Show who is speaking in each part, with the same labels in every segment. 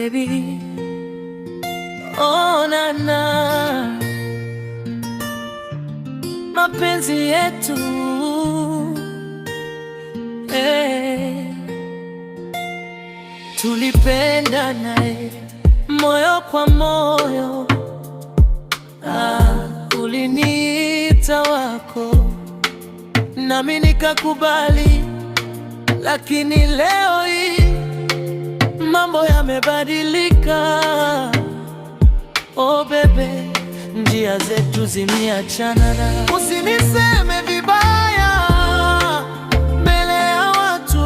Speaker 1: baby. Oh nana, mapenzi yetu tulipenda naye moyo kwa moyo. Uliniita wako nami nikakubali, lakini leo hii mambo yamebadilika. Oh bebe, njia zetu zimeachana. Usiniseme vibaya mbele ya watu,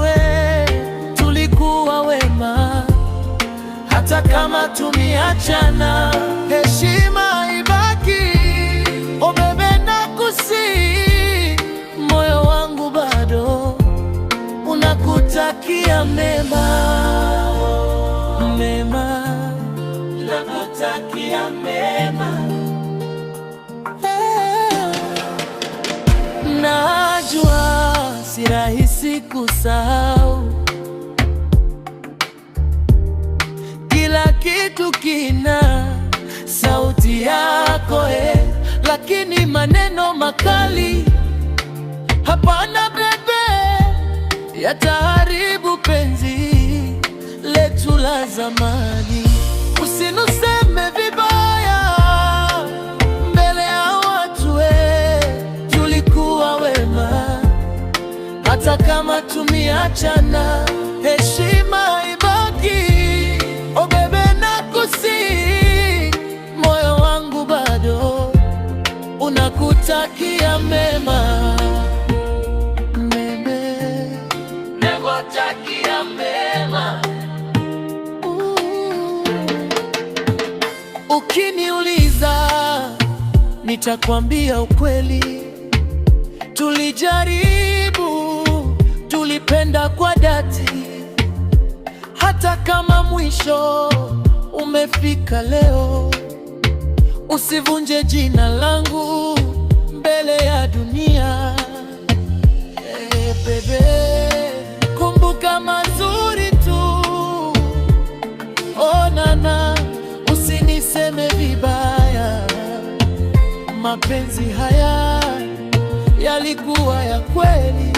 Speaker 1: tulikuwa wema hata kama tumeachana. Heshima ibaki, oh bebe, nakusihi, moyo wangu bado unakutakia mema. Nakutakia mema. Najua si rahisi kusahau, kila kitu kina sauti yako lakini maneno makali hapana bebe, yataharibu penzi letu la zamani. Usinuseme vibaya mbele ya watu, tulikuwa wema hata kama tumeachana. Heshima ibaki, oh bebe, nakusihi, moyo wangu bado unakutakia mema. Bebe, nakutakia mema. Ukiniuliza nitakwambia ukweli, tulijaribu, tulipenda kwa dhati, hata kama mwisho umefika leo. Usivunje jina langu mbele ya dunia. Bebe, kumbuka mazuri tu. Oh nana, usiniseme vibaya, mapenzi haya yalikuwa ya kweli.